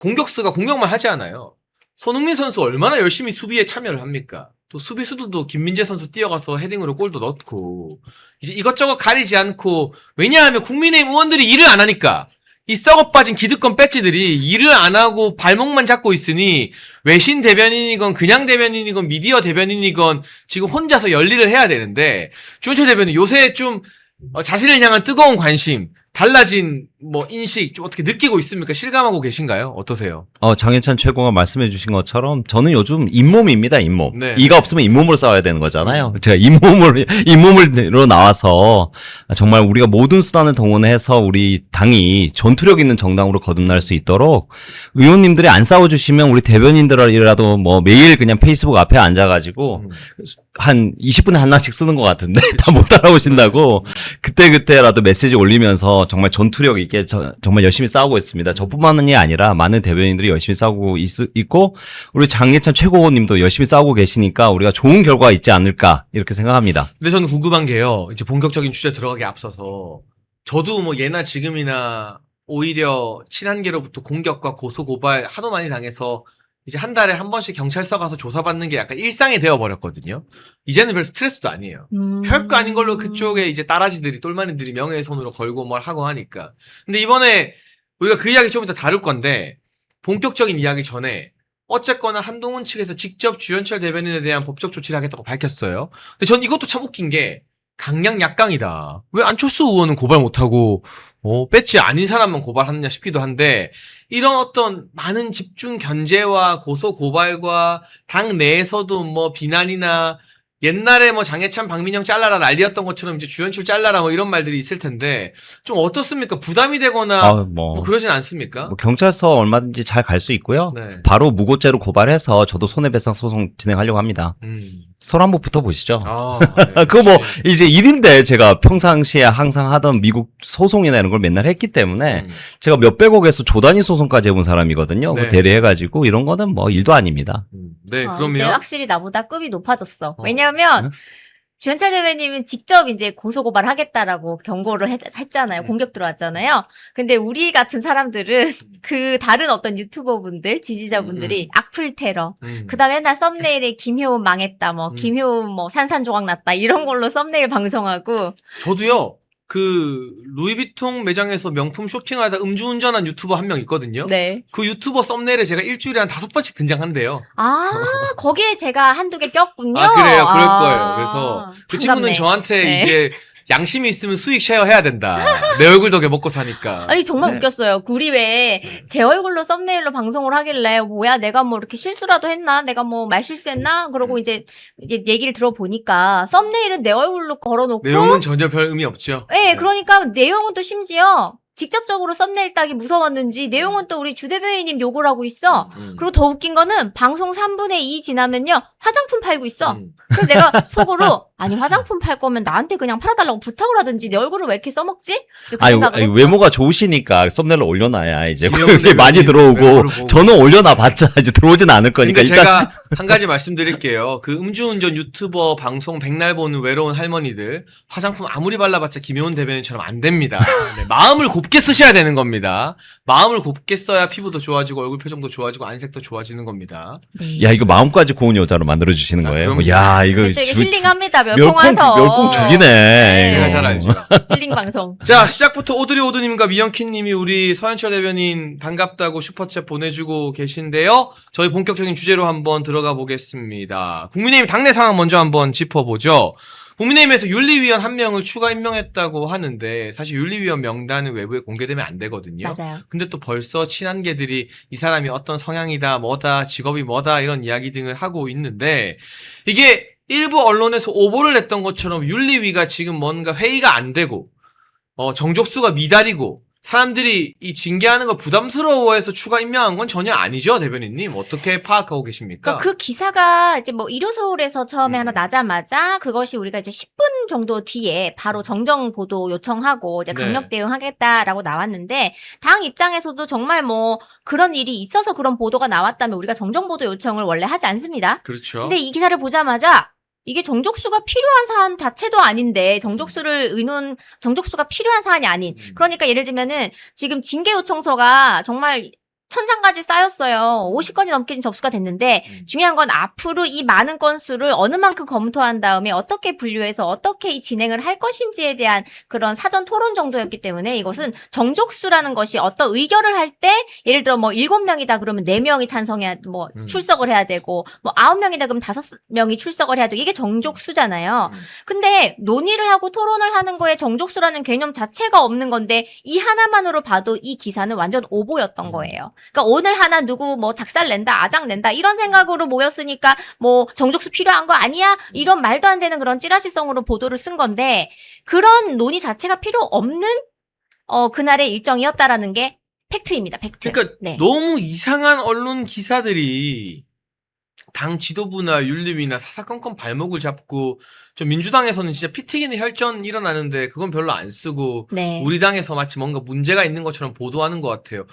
공격수가 공격만 하지 않아요. 손흥민 선수 얼마나 열심히 수비에 참여를 합니까? 또 수비수들도 김민재 선수 뛰어가서 헤딩으로 골도 넣고 이제 이것저것 가리지 않고 왜냐하면 국민의힘 의원들이 일을 안 하니까 이 썩어 빠진 기득권 배지들이 일을 안 하고 발목만 잡고 있으니 외신 대변인이건 그냥 대변인이건 미디어 대변인이건 지금 혼자서 열일을 해야 되는데 주현철 대변인 요새 좀 자신을 향한 뜨거운 관심 달라진 뭐 인식 좀 어떻게 느끼고 있습니까? 실감하고 계신가요? 어떠세요? 장해찬 최고가 말씀해 주신 것처럼 저는 요즘 잇몸입니다, 잇몸. 네. 이가 없으면 잇몸으로 싸워야 되는 거잖아요. 제가 잇몸으로 나와서 정말 우리가 모든 수단을 동원해서 우리 당이 전투력 있는 정당으로 거듭날 수 있도록 의원님들이 안 싸워주시면 우리 대변인들이라도 뭐 매일 그냥 페이스북 앞에 앉아가지고 한 20분에 하나씩 쓰는 것 같은데 다 못 따라오신다고 그때라도 메시지 올리면서 정말 전투력 있게 정말 열심히 싸우고 있습니다. 저뿐만이 아니라 많은 대변인들이 열심히 싸우고 있고 우리 장예찬 최고님도 열심히 싸우고 계시니까 우리가 좋은 결과가 있지 않을까 이렇게 생각합니다. 근데 저는 궁금한 게요. 이제 본격적인 주제 들어가기 앞서서 저도 뭐 예나 지금이나 오히려 친한계로부터 공격과 고소 고발 하도 많이 당해서 이제 한 달에 한 번씩 경찰서 가서 조사받는 게 약간 일상이 되어버렸거든요. 이제는 별 스트레스도 아니에요. 별거 아닌 걸로 그쪽에 이제 따라지들이 똘마니들이 명예훼손으로 걸고 뭘 하고 하니까. 근데 이번에 우리가 그 이야기 좀 이따 다룰 건데 본격적인 이야기 전에 어쨌거나 한동훈 측에서 직접 주현철 대변인에 대한 법적 조치를 하겠다고 밝혔어요. 근데 전 이것도 참 웃긴 게 강약 약강이다. 왜 안철수 의원은 고발 못하고 배지 아닌 사람만 고발하느냐 싶기도 한데 이런 어떤 많은 집중 견제와 고소 고발과 당 내에서도 뭐 비난이나 옛날에 뭐 장해찬 박민영 잘라라 난리였던 것처럼 이제 주현철 잘라라 뭐 이런 말들이 있을 텐데 좀 어떻습니까? 부담이 되거나 뭐 그러진 않습니까? 뭐 경찰서 얼마든지 잘 갈 수 있고요. 네. 바로 무고죄로 고발해서 저도 손해배상 소송 진행하려고 합니다. 서로 한번 붙어보시죠. 네, 그거 뭐 이제 일인데 제가 평상시에 항상 하던 미국 소송이나 이런 걸 맨날 했기 때문에 제가 몇백억에서 조단위 소송까지 해본 사람이거든요. 네. 대리해가지고 이런 거는 뭐 일도 아닙니다. 네, 근데 그러면 확실히 나보다 급이 높아졌어. 왜냐하면 주현철 대변인은 직접 이제 고소고발 하겠다라고 경고를 했잖아요. 공격 들어왔잖아요. 근데 우리 같은 사람들은 그 다른 어떤 유튜버분들, 지지자분들이 악플 테러, 그 다음에 맨날 썸네일에 김효은 망했다, 뭐, 김효은 뭐 산산조각 났다, 이런 걸로 썸네일 방송하고. 저도요. 그 루이비통 매장에서 명품 쇼핑하다 음주운전한 유튜버 한 명 있거든요. 네. 그 유튜버 썸네일에 제가 일주일에 한 5번씩 등장한대요. 거기에 제가 한두 개 꼈군요. 아, 그래요. 그럴 거예요. 그래서 그 친구는 반갑네. 저한테 네. 이제 양심이 있으면 수익 쉐어 해야 된다. 내 얼굴 덕에 먹고 사니까. 아니 정말 웃겼어요. 우리 왜 제 얼굴로 썸네일로 방송을 하길래 뭐야 내가 뭐 이렇게 실수라도 했나? 내가 뭐 말 실수했나? 그러고 이제 얘기를 들어보니까 썸네일은 내 얼굴로 걸어놓고 내용은 전혀 별 의미 없죠. 네, 그러니까 내용은 또 심지어 직접적으로 썸네일 따기 무서웠는지 내용은 또 우리 주 대변인님 욕을 하고 있어. 그리고 더 웃긴 거는 방송 3분의 2 지나면요 화장품 팔고 있어. 그래서 내가 속으로 아니 화장품 팔 거면 나한테 그냥 팔아달라고 부탁을 하든지 내 얼굴을 왜 이렇게 써먹지? 이제 그 생각을 했죠. 외모가 좋으시니까 썸네일로 올려놔야 이제 귀여운 그게 많이 외모를 들어오고 보고. 저는 올려놔봤자 이제 들어오진 않을 거니까 근데 일단 제가 한 가지 말씀드릴게요. 그 음주운전 유튜버 방송 백날 보는 외로운 할머니들 화장품 아무리 발라봤자 김효은 대변인처럼 안 됩니다. 네, 마음을 곱게 쓰셔야 되는 겁니다. 마음을 곱게 써야 피부도 좋아지고 얼굴 표정도 좋아지고 안색도 좋아지는 겁니다. 네. 야 이거 마음까지 고운 여자로 만들어 주시는 거예요. 그럼요. 야 이거 되게 힐링합니다. 멸콩 멸콩 와서. 멸콩 죽이네. 제가 이거. 잘 알죠. 힐링 방송. 자, 시작부터 오드리 오드님과 미영키님이 우리 서현철 대변인 반갑다고 슈퍼챗 보내주고 계신데요. 저희 본격적인 주제로 한번 들어가 보겠습니다. 국민의힘 당내 상황 먼저 한번 짚어보죠. 국민의힘에서 윤리위원 한 명을 추가 임명했다고 하는데 사실 윤리위원 명단은 외부에 공개되면 안 되거든요. 맞아요. 근데 또 벌써 친한계들이 이 사람이 어떤 성향이다, 뭐다, 직업이 뭐다 이런 이야기 등을 하고 있는데 이게 일부 언론에서 오보를 냈던 것처럼 윤리위가 지금 뭔가 회의가 안 되고 정족수가 미달이고 사람들이 이 징계하는 거 부담스러워해서 추가 임명한 건 전혀 아니죠, 대변인님. 어떻게 파악하고 계십니까? 그러니까 그 기사가 이제 뭐 일요서울에서 처음에 하나 나자마자 그것이 우리가 이제 10분 정도 뒤에 바로 정정 보도 요청하고 이제 강력 네. 대응하겠다라고 나왔는데 당 입장에서도 정말 뭐 그런 일이 있어서 그런 보도가 나왔다면 우리가 정정 보도 요청을 원래 하지 않습니다. 그렇죠. 근데 이 기사를 보자마자 이게 정족수가 필요한 사안 자체도 아닌데 정족수가 필요한 사안이 아닌 그러니까 예를 들면은 지금 징계 요청서가 정말 천장까지 쌓였어요. 50건이 넘게 접수가 됐는데 중요한 건 앞으로 이 많은 건수를 어느 만큼 검토한 다음에 어떻게 분류해서 어떻게 이 진행을 할 것인지에 대한 그런 사전 토론 정도였기 때문에 이것은 정족수라는 것이 어떤 의결을 할 때 예를 들어 뭐 7명이다 그러면 4명이 찬성해야 뭐 출석을 해야 되고 뭐 9명이다 그러면 5명이 출석을 해야 되고 이게 정족수잖아요. 근데 논의를 하고 토론을 하는 거에 정족수라는 개념 자체가 없는 건데 이 하나만으로 봐도 이 기사는 완전 오보였던 거예요. 그러니까 오늘 하나 누구 뭐 작살 낸다, 아작 낸다 이런 생각으로 모였으니까 뭐 정족수 필요한 거 아니야? 이런 말도 안 되는 그런 찌라시성으로 보도를 쓴 건데 그런 논의 자체가 필요 없는 그날의 일정이었다라는 게 팩트입니다. 팩트. 그러니까 네. 너무 이상한 언론 기사들이 당 지도부나 윤리위나 사사건건 발목을 잡고 저 민주당에서는 진짜 피 튀기는 혈전 일어나는데 그건 별로 안 쓰고 네. 우리 당에서 마치 뭔가 문제가 있는 것처럼 보도하는 것 같아요.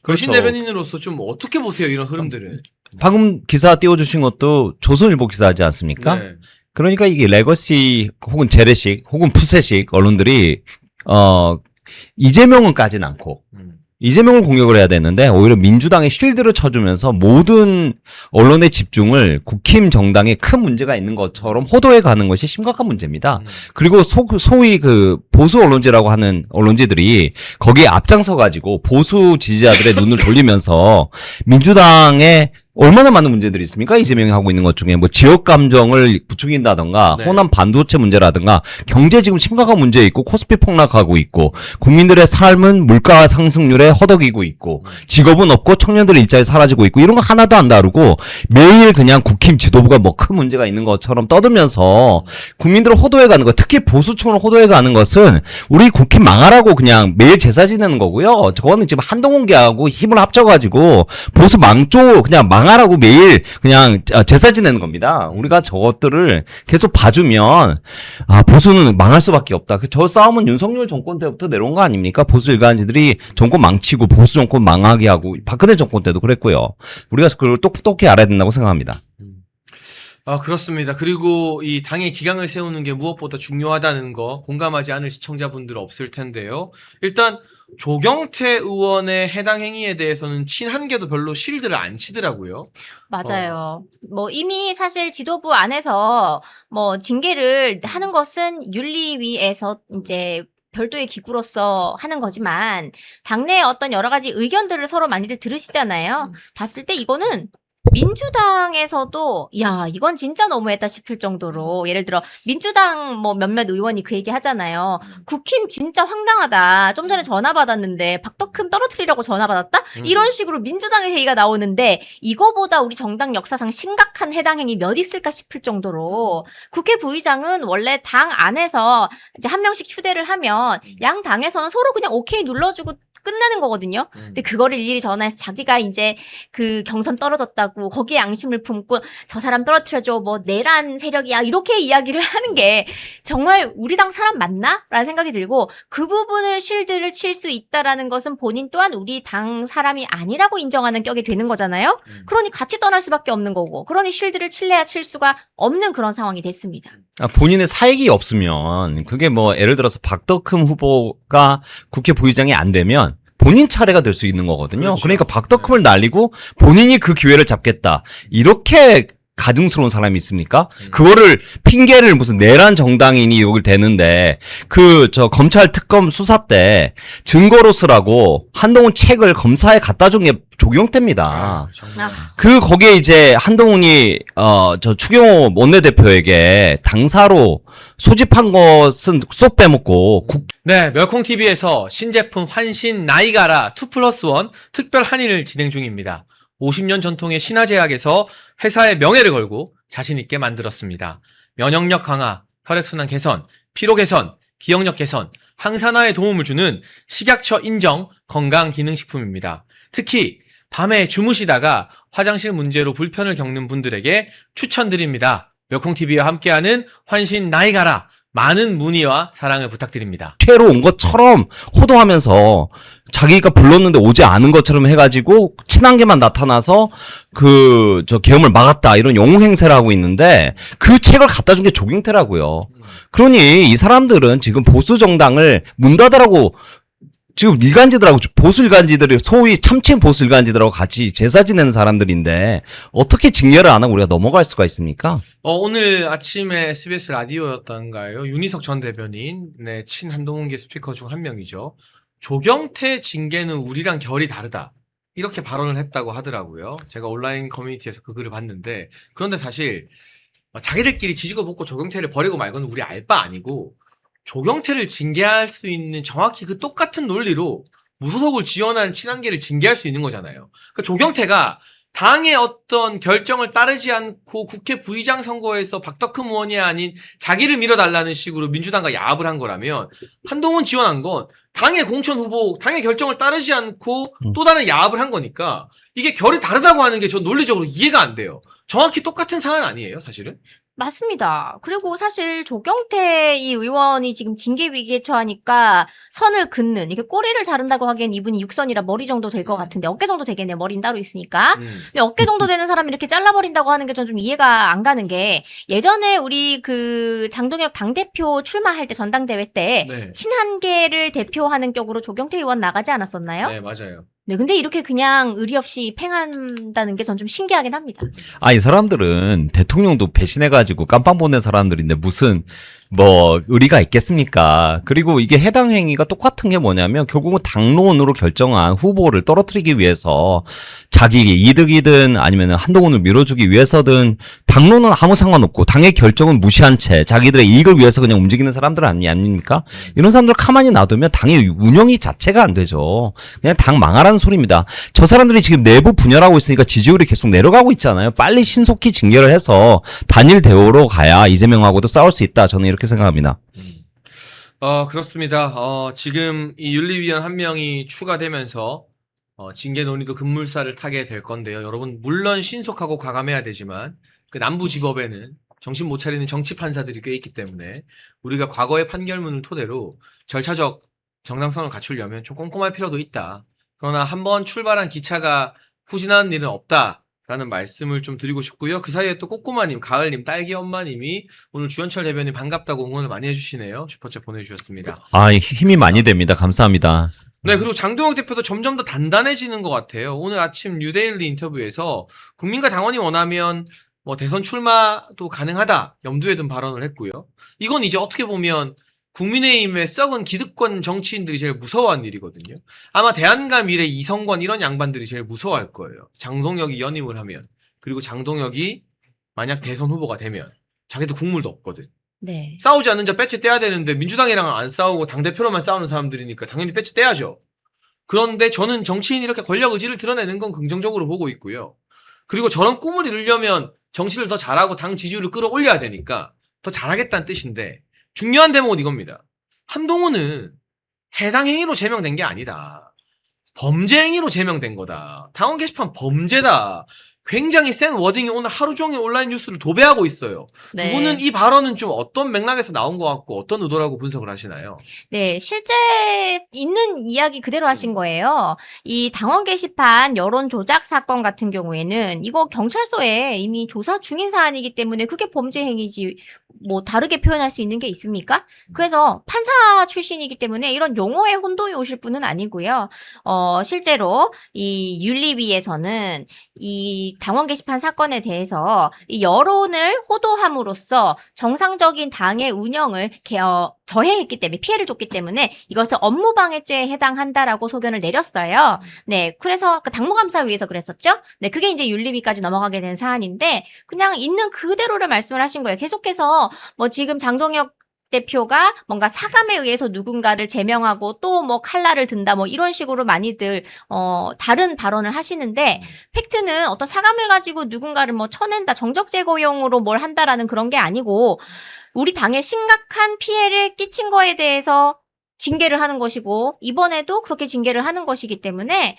그렇죠. 여신 대변인으로서 좀 어떻게 보세요 이런 흐름들을? 방금 기사 띄워주신 것도 조선일보 기사지 않습니까? 네. 그러니까 이게 레거시 혹은 재래식 혹은 푸세식 언론들이 이재명은 까진 않고 이재명을 공격을 해야 되는데 오히려 민주당의 쉴드를 쳐주면서 모든 언론의 집중을 국힘 정당에 큰 문제가 있는 것처럼 호도해 가는 것이 심각한 문제입니다. 그리고 소위 그 보수 언론지라고 하는 언론지들이 거기에 앞장서 가지고 보수 지지자들의 눈을 돌리면서 민주당의 얼마나 많은 문제들이 있습니까? 이재명이 하고 있는 것 중에 뭐 지역 감정을 부추긴다던가 네. 호남 반도체 문제라든가 경제 지금 심각한 문제 있고 코스피 폭락하고 있고 국민들의 삶은 물가 상승률에 허덕이고 있고 직업은 없고 청년들의 일자리 사라지고 있고 이런 거 하나도 안 다루고 매일 그냥 국힘 지도부가 뭐 큰 문제가 있는 것처럼 떠들면서 국민들을 호도해 가는 것, 특히 보수층을 호도해 가는 것은 우리 국힘 망하라고 그냥 매일 제사 지내는 거고요. 저거는 지금 한동훈계하고 힘을 합쳐가지고 보수 망조 그냥 망하라고 매일 그냥 제사 지내는 겁니다. 우리가 저것들을 계속 봐주면 보수는 망할 수밖에 없다. 저 싸움은 윤석열 정권 때부터 내려온 거 아닙니까? 보수 일간지들이 정권 망치고 보수 정권 망하게 하고 박근혜 정권 때도 그랬고요. 우리가 그걸 똑똑히 알아야 된다고 생각합니다. 그렇습니다. 그리고 이 당의 기강을 세우는 게 무엇보다 중요하다는 거 공감하지 않을 시청자분들 없을 텐데요. 일단 조경태 의원의 해당 행위에 대해서는 친한계도 별로 실드를 안 치더라고요. 맞아요. 뭐 이미 사실 지도부 안에서 뭐 징계를 하는 것은 윤리위에서 이제 별도의 기구로서 하는 거지만 당내의 어떤 여러 가지 의견들을 서로 많이들 들으시잖아요. 봤을 때 이거는 민주당에서도 야 이건 진짜 너무했다 싶을 정도로 예를 들어 민주당 뭐 몇몇 의원이 그 얘기 하잖아요. 국힘 진짜 황당하다. 좀 전에 전화 받았는데 박덕흠 떨어뜨리려고 전화 받았다? 이런 식으로 민주당의 얘기가 나오는데 이거보다 우리 정당 역사상 심각한 해당 행위 몇 있을까 싶을 정도로 국회 부의장은 원래 당 안에서 이제 한 명씩 추대를 하면 양 당에서는 서로 그냥 오케이 눌러주고 끝내는 거거든요. 근데 그거를 일일이 전화해서 자기가 이제 그 경선 떨어졌다고 거기에 양심을 품고 저 사람 떨어뜨려줘 뭐 내란 세력이야 이렇게 이야기를 하는 게 정말 우리 당 사람 맞나? 라는 생각이 들고 그 부분을 실드를 칠 수 있다라는 것은 본인 또한 우리 당 사람이 아니라고 인정하는 격이 되는 거잖아요. 그러니 같이 떠날 수밖에 없는 거고 그러니 실드를 칠래야 칠 수가 없는 그런 상황이 됐습니다. 본인의 사익이 없으면 그게 뭐 예를 들어서 박덕흠 후보가 국회 부의장이 안 되면 본인 차례가 될 수 있는 거거든요. 그렇죠. 그러니까 박덕흠을 날리고 본인이 그 기회를 잡겠다. 이렇게 가증스러운 사람이 있습니까? 그거를 핑계를 무슨 내란 정당인이 여길 대는데 검찰 특검 수사 때 증거로 쓰라고 한동훈 책을 검사에 갖다 준 게 조경태입니다. 정말. 거기에 이제 한동훈이 추경호 원내대표에게 당사로 소집한 것은 쏙 빼먹고 네, 멸콩TV에서 신제품 환신 나이가라 2+1 특별 한일을 진행 중입니다. 50년 전통의 신화제약에서 회사의 명예를 걸고 자신있게 만들었습니다. 면역력 강화, 혈액순환 개선, 피로 개선, 기억력 개선, 항산화에 도움을 주는 식약처 인정 건강기능식품입니다. 특히 밤에 주무시다가 화장실 문제로 불편을 겪는 분들에게 추천드립니다. 멸콩TV와 함께하는 환신 나이가라 많은 문의와 사랑을 부탁드립니다. 퇴로 온 것처럼 호도하면서 자기가 불렀는데 오지 않은 것처럼 해가지고 친한계만 나타나서 계엄을 막았다 이런 영웅 행세를 하고 있는데 그 책을 갖다 준 게 조경태라고요. 그러니 이 사람들은 지금 보수 정당을 문 닫으라고 지금 일간지들하고 보수 일간지들이 소위 참칭 보수 일간지들하고 같이 제사 지내는 사람들인데 어떻게 징계를 안 하고 우리가 넘어갈 수가 있습니까? 오늘 아침에 SBS 라디오였던가요? 윤희석 전 대변인, 네, 친한동훈계 스피커 중 한 명이죠. 조경태 징계는 우리랑 결이 다르다. 이렇게 발언을 했다고 하더라고요. 제가 온라인 커뮤니티에서 그 글을 봤는데, 그런데 사실 자기들끼리 지지고 볶고 조경태를 버리고 말고는 우리 알 바 아니고, 조경태를 징계할 수 있는 정확히 그 똑같은 논리로 무소속을 지원한 친한계를 징계할 수 있는 거잖아요. 그러니까 조경태가 당의 어떤 결정을 따르지 않고 국회 부의장 선거에서 박덕흠 의원이 아닌 자기를 밀어달라는 식으로 민주당과 야합을 한 거라면, 한동훈 지원한 건 당의 공천 후보, 당의 결정을 따르지 않고 또 다른 야합을 한 거니까 이게 결이 다르다고 하는 게 전 논리적으로 이해가 안 돼요. 정확히 똑같은 사안 아니에요, 사실은? 맞습니다. 그리고 사실 조경태 이 의원이 지금 징계 위기에 처하니까 선을 긋는, 이렇게 꼬리를 자른다고 하기엔 이분이 6선이라 머리 정도 될 것 같은데, 어깨 정도 되겠네요. 머리는 따로 있으니까. 근데 어깨 정도 되는 사람이 이렇게 잘라버린다고 하는 게 전 좀 이해가 안 가는 게, 예전에 우리 그 장동혁 당대표 출마할 때 전당대회 때 네. 친한계를 대표하는 격으로 조경태 의원 나가지 않았었나요? 네, 맞아요. 네, 근데 이렇게 그냥 의리 없이 팽한다는 게 전 좀 신기하긴 합니다. 이 사람들은 대통령도 배신해가지고 깜빵 보낸 사람들인데 무슨 의리가 있겠습니까? 그리고 이게 해당 행위가 똑같은 게 뭐냐면 결국은 당론으로 결정한 후보를 떨어뜨리기 위해서 자기 이득이든 아니면 한동훈을 밀어주기 위해서든 당론은 아무 상관없고 당의 결정은 무시한 채 자기들의 이익을 위해서 그냥 움직이는 사람들 아닙니까? 이런 사람들 가만히 놔두면 당의 운영이 자체가 안 되죠. 그냥 당 망하라는 소리입니다. 저 사람들이 지금 내부 분열하고 있으니까 지지율이 계속 내려가고 있잖아요. 빨리 신속히 징계를 해서 단일 대우로 가야 이재명하고도 싸울 수 있다. 저는 이렇게 생각합니다. 그렇습니다. 지금 이 윤리위원 한 명이 추가되면서 징계 논의도 급물살을 타게 될 건데요. 여러분, 물론 신속하고 과감해야 되지만 그 남부지법에는 정신 못 차리는 정치 판사들이 꽤 있기 때문에 우리가 과거의 판결문을 토대로 절차적 정당성을 갖추려면 좀 꼼꼼할 필요도 있다. 그러나 한번 출발한 기차가 후진하는 일은 없다라는 말씀을 좀 드리고 싶고요. 그 사이에 또 꼬꼬마님, 가을님, 딸기 엄마님이 오늘 주현철 대변인 반갑다고 응원을 많이 해주시네요. 슈퍼챗 보내주셨습니다. 힘이 많이 됩니다. 감사합니다. 네, 그리고 장동혁 대표도 점점 더 단단해지는 것 같아요. 오늘 아침 뉴데일리 인터뷰에서 국민과 당원이 원하면 대선 출마도 가능하다 염두에 둔 발언을 했고요. 이건 이제 어떻게 보면 국민의힘의 썩은 기득권 정치인들이 제일 무서워하는 일이거든요. 아마 대한과 미래, 이성권 이런 양반들이 제일 무서워할 거예요. 장동혁이 연임을 하면, 그리고 장동혁이 만약 대선 후보가 되면 자기도 국물도 없거든. 네. 싸우지 않는 자 배치 떼야 되는데 민주당이랑은 안 싸우고 당대표로만 싸우는 사람들이니까 당연히 배치 떼야죠. 그런데 저는 정치인이 이렇게 권력 의지를 드러내는 건 긍정적으로 보고 있고요. 그리고 저런 꿈을 이루려면 정치를 더 잘하고 당 지지율을 끌어올려야 되니까 더 잘하겠다는 뜻인데, 중요한 대목은 이겁니다. 한동훈은 해당 행위로 제명된 게 아니다. 범죄 행위로 제명된 거다. 당원 게시판 범죄다. 굉장히 센 워딩이 오늘 하루 종일 온라인 뉴스를 도배하고 있어요. 네. 두 분은 이 발언은 좀 어떤 맥락에서 나온 것 같고 어떤 의도라고 분석을 하시나요? 네, 실제 있는 이야기 그대로 하신 거예요. 이 당원 게시판 여론 조작 사건 같은 경우에는 이거 경찰서에 이미 조사 중인 사안이기 때문에 그게 범죄 행위지 다르게 표현할 수 있는 게 있습니까? 그래서 판사 출신이기 때문에 이런 용어에 혼동이 오실 분은 아니고요. 실제로 이 윤리위에서는 이 당원 게시판 사건에 대해서 이 여론을 호도함으로써 정상적인 당의 운영을 저해했기 때문에, 피해를 줬기 때문에 이것을 업무방해죄에 해당한다라고 소견을 내렸어요. 네, 그래서 그 당무감사위에서 그랬었죠. 네, 그게 이제 윤리위까지 넘어가게 된 사안인데 그냥 있는 그대로를 말씀을 하신 거예요. 계속해서 지금 장동혁 대표가 뭔가 사감에 의해서 누군가를 제명하고 또 칼날을 든다 이런 식으로 많이들 다른 발언을 하시는데, 팩트는 어떤 사감을 가지고 누군가를 쳐낸다, 정적 제거용으로 뭘 한다라는 그런 게 아니고 우리 당에 심각한 피해를 끼친 거에 대해서 징계를 하는 것이고, 이번에도 그렇게 징계를 하는 것이기 때문에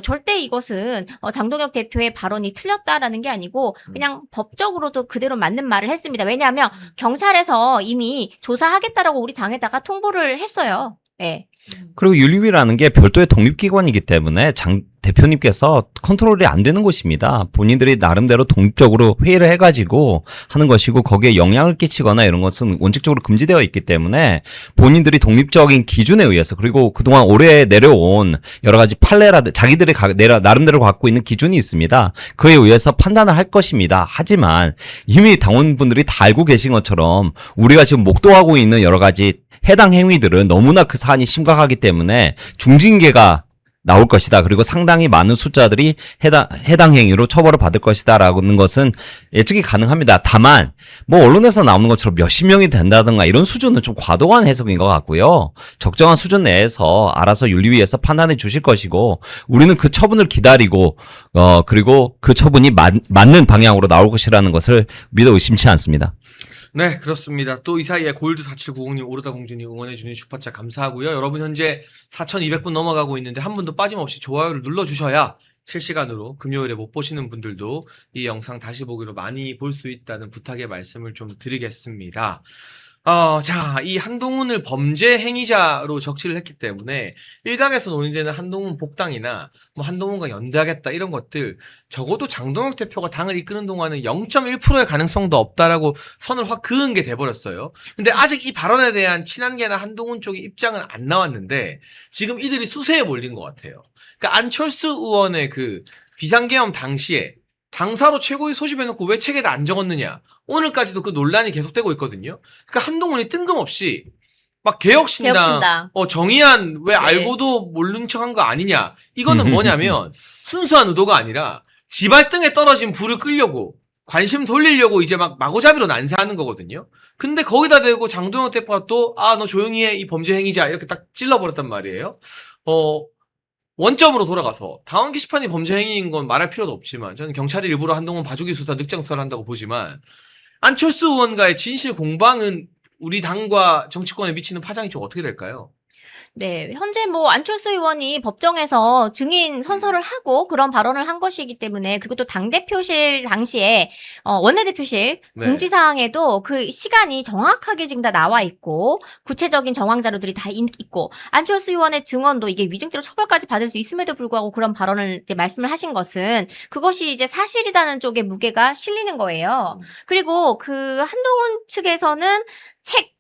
절대 이것은 장동혁 대표의 발언이 틀렸다라는 게 아니고 그냥 법적으로도 그대로 맞는 말을 했습니다. 왜냐하면 경찰에서 이미 조사하겠다라고 우리 당에다가 통보를 했어요. 네. 그리고 윤리위라는 게 별도의 독립기관이기 때문에 대표님께서 컨트롤이 안 되는 곳입니다. 본인들이 나름대로 독립적으로 회의를 해가지고 하는 것이고 거기에 영향을 끼치거나 이런 것은 원칙적으로 금지되어 있기 때문에 본인들이 독립적인 기준에 의해서 그리고 그동안 오래 내려온 여러 가지 판례라든 자기들이 나름대로 갖고 있는 기준이 있습니다. 그에 의해서 판단을 할 것입니다. 하지만 이미 당원분들이 다 알고 계신 것처럼 우리가 지금 목도하고 있는 여러 가지 해당 행위들은 너무나 그 사안이 심각하기 때문에 중징계가 나올 것이다. 그리고 상당히 많은 숫자들이 해당 행위로 처벌을 받을 것이다라는 것은 예측이 가능합니다. 다만 뭐 언론에서 나오는 것처럼 몇십 명이 된다든가 이런 수준은 좀 과도한 해석인 것 같고요. 적정한 수준 내에서 알아서 윤리위에서 판단해 주실 것이고 우리는 그 처분을 기다리고 그리고 그 처분이 맞는 방향으로 나올 것이라는 것을 믿어 의심치 않습니다. 네, 그렇습니다. 또 이 사이에 골드4790님, 오르다공주님 응원해주는 슈퍼챗 감사하고요. 여러분 현재 4,200분 넘어가고 있는데 한 분도 빠짐없이 좋아요를 눌러주셔야 실시간으로 금요일에 못 보시는 분들도 이 영상 다시 보기로 많이 볼 수 있다는 부탁의 말씀을 좀 드리겠습니다. 자, 이 한동훈을 범죄 행위자로 적시를 했기 때문에 일각에서 논의되는 한동훈 복당이나 뭐 한동훈과 연대하겠다 이런 것들 적어도 장동혁 대표가 당을 이끄는 동안은 0.1%의 가능성도 없다라고 선을 확 그은 게 돼버렸어요. 근데 아직 이 발언에 대한 친한계나 한동훈 쪽의 입장은 안 나왔는데 지금 이들이 수세에 몰린 것 같아요. 그러니까 안철수 의원의 그 비상계엄 당시에 당사로 최고위 소집해놓고 왜 책에다 안 적었느냐. 오늘까지도 그 논란이 계속되고 있거든요. 그러니까 한동훈이 뜬금없이 막 개혁신당. 정의안 왜 알고도 모른 척한 거 아니냐. 이거는 뭐냐면 순수한 의도가 아니라 지발등에 떨어진 불을 끌려고 관심 돌리려고 이제 막 마구잡이로 난사하는 거거든요. 근데 거기다 대고 장동혁 대표가 또 너 조용히 해 이 범죄 행위자 이렇게 딱 찔러버렸단 말이에요. 원점으로 돌아가서 당원 게시판이 범죄 행위인 건 말할 필요도 없지만 저는 경찰이 일부러 한동훈 봐주기 수사 늑장 수사를 한다고 보지만 안철수 의원과의 진실 공방은 우리 당과 정치권에 미치는 파장이 좀 어떻게 될까요? 네, 현재 뭐 안철수 의원이 법정에서 증인 선서를 하고 그런 발언을 한 것이기 때문에 그리고 또 당대표실 당시에 원내대표실 네. 공지사항에도 그 시간이 정확하게 지금 다 나와 있고 구체적인 정황 자료들이 다 있고 안철수 의원의 증언도 이게 위증죄로 처벌까지 받을 수 있음에도 불구하고 그런 발언을 이제 말씀을 하신 것은 그것이 이제 사실이라는 쪽에 무게가 실리는 거예요. 그리고 그 한동훈 측에서는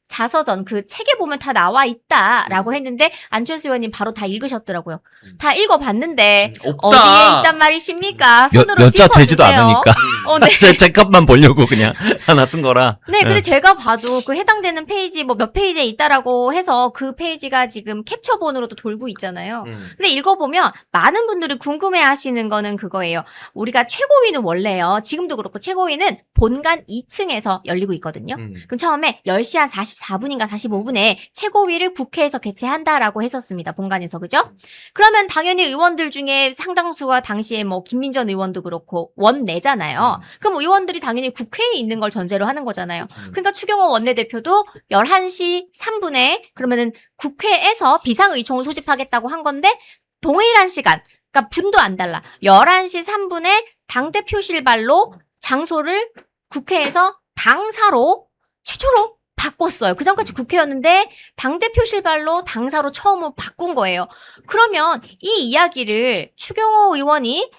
자서전 그 책에 보면 다 나와 있다라고 했는데 안철수 의원님 바로 다 읽으셨더라고요. 다 읽어봤는데 없다. 어디에 있단 말이십니까? 손으로 몇 자 되지도 짚어주세요. 않으니까 네. 제 값만 보려고 그냥 하나 쓴 거라. 네, 근데 제가 봐도 그 해당되는 페이지 뭐 몇 페이지에 있다라고 해서 그 페이지가 지금 캡처본으로도 돌고 있잖아요. 근데 읽어보면 많은 분들이 궁금해하시는 거는 그거예요. 우리가 최고위는 원래요. 지금도 그렇고 최고위는 본관 2층에서 열리고 있거든요. 그럼 처음에 10시 한 44분인가 45분에 최고위를 국회에서 개최한다라고 했었습니다. 본관에서. 그죠? 그러면 당연히 의원들 중에 상당수가 당시에 뭐 김민전 의원도 그렇고 원내잖아요. 그럼 의원들이 당연히 국회에 있는 걸 전제로 하는 거잖아요. 그러니까 추경호 원내대표도 11시 3분에 그러면은 국회에서 비상의총을 소집하겠다고 한 건데 동일한 시간, 그러니까 분도 안 달라. 11시 3분에 당대표실 발로 장소를 국회에서 당사로 최초로 바꿨어요. 그전까지 국회였는데 당대표실 발로 당사로 처음으로 바꾼 거예요. 그러면 이 이야기를 추경호 의원이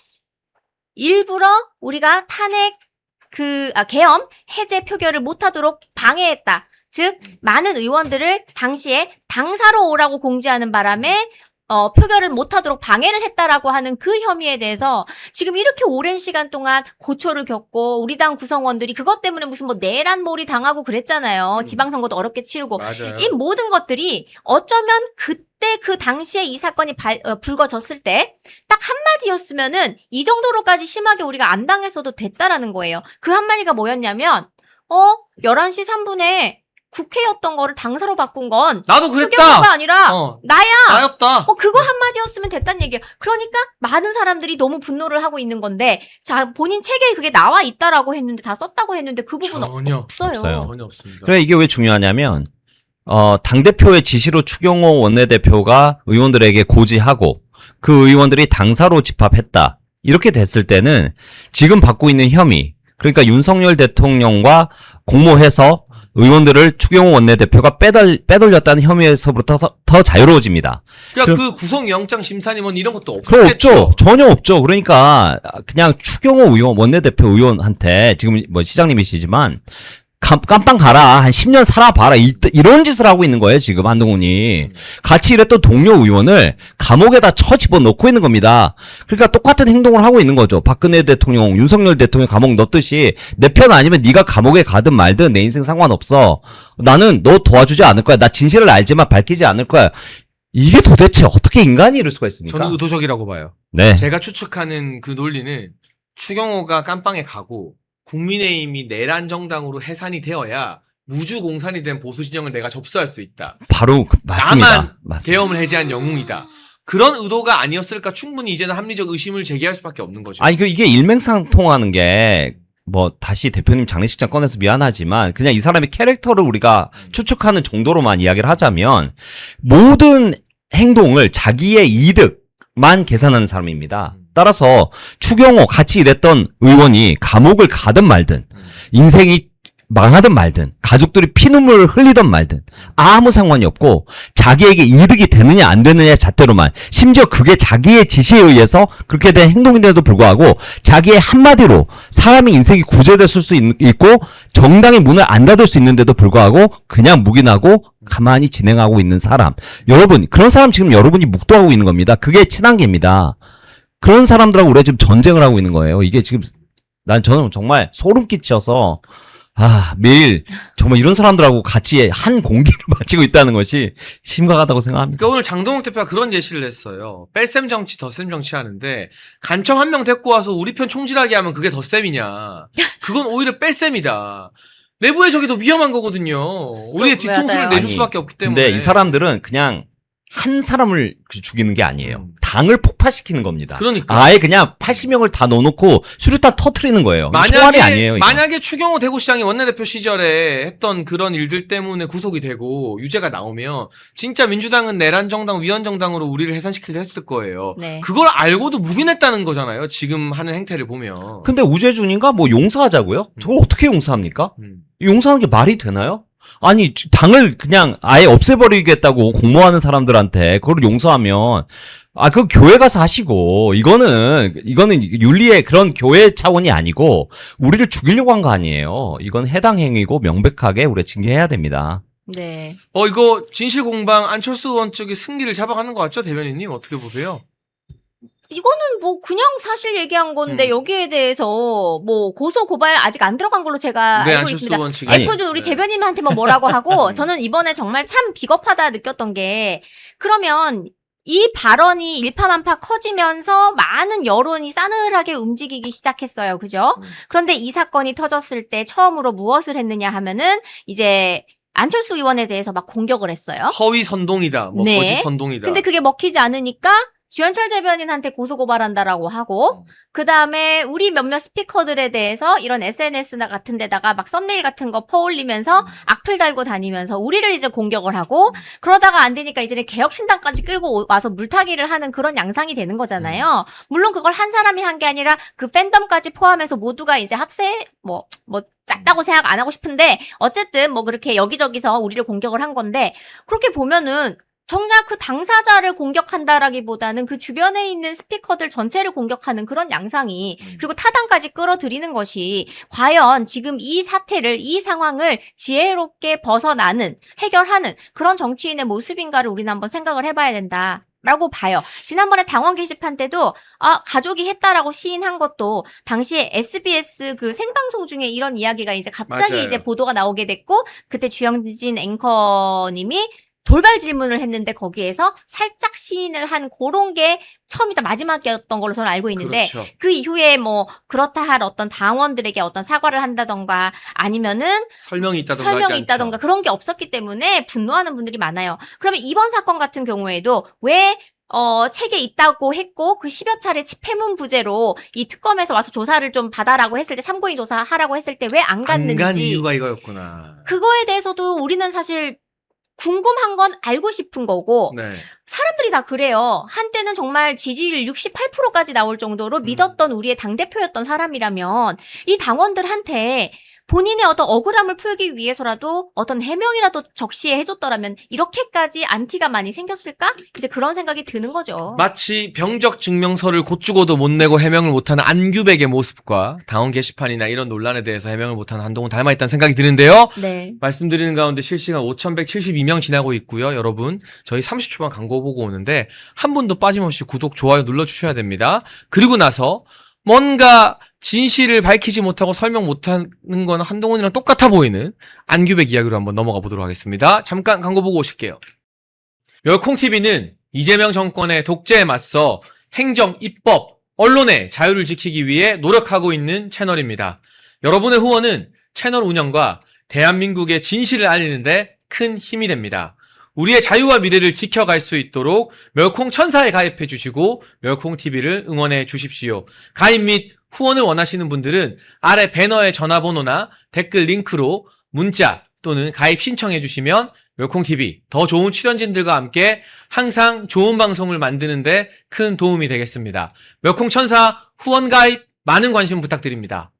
일부러 우리가 탄핵 계엄 해제 표결을 못하도록 방해했다. 즉 많은 의원들을 당시에 당사로 오라고 공지하는 바람에 표결을 못하도록 방해를 했다라고 하는 그 혐의에 대해서 지금 이렇게 오랜 시간 동안 고초를 겪고 우리 당 구성원들이 그것 때문에 무슨 뭐 내란몰이 당하고 그랬잖아요. 지방선거도 어렵게 치르고. 맞아요. 이 모든 것들이 어쩌면 그때 그 당시에 이 사건이 불거졌을 때 딱 한마디였으면은 이 정도로까지 심하게 우리가 안 당했어도 됐다라는 거예요. 그 한마디가 뭐였냐면 11시 3분에 국회였던 거를 당사로 바꾼 건 나도 그랬다. 추경호가 아니라 나야. 나였다. 그거 한마디였으면 됐단 얘기예요. 그러니까 많은 사람들이 너무 분노를 하고 있는 건데 자 본인 책에 그게 나와 있다라고 했는데 다 썼다고 했는데 그 부분은 없어요. 전혀 없습니다. 그래 이게 왜 중요하냐면 당대표의 지시로 추경호 원내대표가 의원들에게 고지하고 그 의원들이 당사로 집합했다. 이렇게 됐을 때는 지금 받고 있는 혐의, 그러니까 윤석열 대통령과 공모해서 의원들을 추경호 원내대표가 빼돌렸다는 혐의에서부터 더 자유로워집니다. 그러니까 그 구속영장 심사님은 이런 것도 그거 없겠죠. 없죠. 전혀 없죠. 그러니까 그냥 추경호 의원 원내대표 의원한테 지금 뭐 시장님이시지만 깜빵 가라. 한 10년 살아봐라. 이런 짓을 하고 있는 거예요, 지금 한동훈이. 같이 일했던 동료 의원을 감옥에다 집어넣고 있는 겁니다. 그러니까 똑같은 행동을 하고 있는 거죠. 박근혜 대통령, 윤석열 대통령 감옥 넣듯이 내 편 아니면 네가 감옥에 가든 말든 내 인생 상관없어. 나는 너 도와주지 않을 거야. 나 진실을 알지만 밝히지 않을 거야. 이게 도대체 어떻게 인간이 이럴 수가 있습니까? 저는 의도적이라고 봐요. 네. 제가 추측하는 그 논리는 추경호가 깜빵에 가고 국민의힘이 내란 정당으로 해산이 되어야 무주공산이 된 보수 진영을 내가 접수할 수 있다. 바로 맞습니다. 나만 맞습니다. 계엄을 해제한 영웅이다. 그런 의도가 아니었을까 충분히 이제는 합리적 의심을 제기할 수밖에 없는 거죠. 아니 이게 일맥상통하는 게 뭐 다시 대표님 장례식장 꺼내서 미안하지만 그냥 이 사람의 캐릭터를 우리가 추측하는 정도로만 이야기를 하자면 모든 행동을 자기의 이득만 계산하는 사람입니다. 따라서 추경호 같이 일했던 의원이 감옥을 가든 말든 인생이 망하든 말든 가족들이 피눈물을 흘리든 말든 아무 상관이 없고 자기에게 이득이 되느냐 안 되느냐 잣대로만 심지어 그게 자기의 지시에 의해서 그렇게 된 행동인데도 불구하고 자기의 한마디로 사람의 인생이 구제됐을 수 있고 정당의 문을 안 닫을 수 있는데도 불구하고 그냥 묵인하고 가만히 진행하고 있는 사람. 여러분 그런 사람 지금 여러분이 묵도하고 있는 겁니다. 그게 친한계입니다. 그런 사람들하고 우리가 지금 전쟁을 하고 있는 거예요. 이게 지금 저는 정말 소름 끼쳐서 매일 정말 이런 사람들하고 같이 한 공기를 마시고 있다는 것이 심각하다고 생각합니다. 그러니까 오늘 장동욱 대표가 그런 예시를 했어요. 뺄셈 정치, 덧셈 정치 하는데 간첩 한 명 데리고 와서 우리 편 총질하게 하면 그게 덧셈이냐. 그건 오히려 뺄셈이다. 내부의 적이 더 위험한 거거든요. 우리의 뒤통수를 맞아요. 내줄 수밖에 없기 때문에. 근데 이 사람들은 그냥 한 사람을 죽이는 게 아니에요. 당을 폭파시키는 겁니다. 그러니까. 아예 그냥 80명을 다 넣어놓고 수류탄 터트리는 거예요. 총알이 아니에요. 이거. 만약에 추경호 대구시장이 원내대표 시절에 했던 그런 일들 때문에 구속이 되고 유죄가 나오면 진짜 민주당은 내란 정당, 위헌 정당으로 우리를 해산시키려 했을 거예요. 네. 그걸 알고도 묵인했다는 거잖아요. 지금 하는 행태를 보면. 근데 우재준인가 뭐 용서하자고요? 저걸 어떻게 용서합니까? 용서하는 게 말이 되나요? 아니 당을 그냥 아예 없애버리겠다고 공모하는 사람들한테 그걸 용서하면 그 교회 가서 하시고 이거는 윤리의 그런 교회 차원이 아니고 우리를 죽이려고 한 거 아니에요. 이건 해당 행위고 명백하게 우리가 징계해야 됩니다. 네. 이거 진실공방 안철수 의원 쪽이 승기를 잡아가는 것 같죠, 대변인님? 어떻게 보세요? 이거는 뭐 그냥 사실 얘기한 건데 여기에 대해서 뭐 고소 고발 아직 안 들어간 걸로 제가 네, 알고 안철수 있습니다. 의원 측이. 애꿎은 우리 대변인한테만 뭐라고 하고 저는 이번에 정말 참 비겁하다 느꼈던 게 그러면 이 발언이 일파만파 커지면서 많은 여론이 싸늘하게 움직이기 시작했어요. 그죠? 그런데 이 사건이 터졌을 때 처음으로 무엇을 했느냐 하면은 이제 안철수 의원에 대해서 막 공격을 했어요. 허위 선동이다. 뭐 네. 거짓 선동이다. 근데 그게 먹히지 않으니까 주현철 대변인한테 고소고발한다라고 하고 그 다음에 우리 몇몇 스피커들에 대해서 이런 SNS나 같은 데다가 막 썸네일 같은 거 퍼올리면서 악플 달고 다니면서 우리를 이제 공격을 하고 그러다가 안 되니까 이제는 개혁신당까지 끌고 와서 물타기를 하는 그런 양상이 되는 거잖아요. 물론 그걸 한 사람이 한 게 아니라 그 팬덤까지 포함해서 모두가 이제 합세 뭐 작다고 생각 안 하고 싶은데 어쨌든 뭐 그렇게 여기저기서 우리를 공격을 한 건데 그렇게 보면은 정작 그 당사자를 공격한다라기보다는 그 주변에 있는 스피커들 전체를 공격하는 그런 양상이 그리고 타당까지 끌어들이는 것이 과연 지금 이 사태를 이 상황을 지혜롭게 벗어나는 해결하는 그런 정치인의 모습인가를 우리는 한번 생각을 해봐야 된다. 라고 봐요. 지난번에 당원 게시판 때도 가족이 했다라고 시인한 것도 당시에 SBS 그 생방송 중에 이런 이야기가 이제 갑자기 맞아요. 이제 보도가 나오게 됐고 그때 주영진 앵커님이 돌발 질문을 했는데 거기에서 살짝 시인을 한 그런 게 처음이자 마지막이었던 걸로 저는 알고 있는데 그렇죠. 그 이후에 뭐 그렇다 할 어떤 당원들에게 어떤 사과를 한다던가 아니면은 설명이 있다던가 하지 설명이 않죠. 있다던가 그런 게 없었기 때문에 분노하는 분들이 많아요. 그러면 이번 사건 같은 경우에도 왜 책에 있다고 했고 그 10여 차례 폐문 부재로 이 특검에서 와서 조사를 좀 받아라고 했을 때 참고인 조사하라고 했을 때 왜 안 갔는지 안 간 이유가 이거였구나. 그거에 대해서도 우리는 사실 궁금한 건 알고 싶은 거고 네. 사람들이 다 그래요. 한때는 정말 지지율 68%까지 나올 정도로 믿었던 우리의 당대표였던 사람이라면 이 당원들한테 본인의 어떤 억울함을 풀기 위해서라도 어떤 해명이라도 적시해 해줬더라면 이렇게까지 안티가 많이 생겼을까? 이제 그런 생각이 드는 거죠. 마치 병적 증명서를 곧 죽어도 못 내고 해명을 못하는 안규백의 모습과 당원 게시판이나 이런 논란에 대해서 해명을 못하는 한동훈 닮아있다는 생각이 드는데요. 네. 말씀드리는 가운데 실시간 5,172명 지나고 있고요. 여러분 저희 30초만 광고 보고 오는데 한 분도 빠짐없이 구독, 좋아요 눌러주셔야 됩니다. 그리고 나서 뭔가 진실을 밝히지 못하고 설명 못하는 건 한동훈이랑 똑같아 보이는 안규백 이야기로 한번 넘어가 보도록 하겠습니다. 잠깐 광고 보고 오실게요. 열콩TV는 이재명 정권의 독재에 맞서 행정, 입법, 언론의 자유를 지키기 위해 노력하고 있는 채널입니다. 여러분의 후원은 채널 운영과 대한민국의 진실을 알리는데 큰 힘이 됩니다. 우리의 자유와 미래를 지켜갈 수 있도록 멸콩 천사에 가입해 주시고 멸콩TV를 응원해 주십시오. 가입 및 후원을 원하시는 분들은 아래 배너의 전화번호나 댓글 링크로 문자 또는 가입 신청해 주시면 멸콩TV 더 좋은 출연진들과 함께 항상 좋은 방송을 만드는데 큰 도움이 되겠습니다. 멸콩천사 후원 가입 많은 관심 부탁드립니다.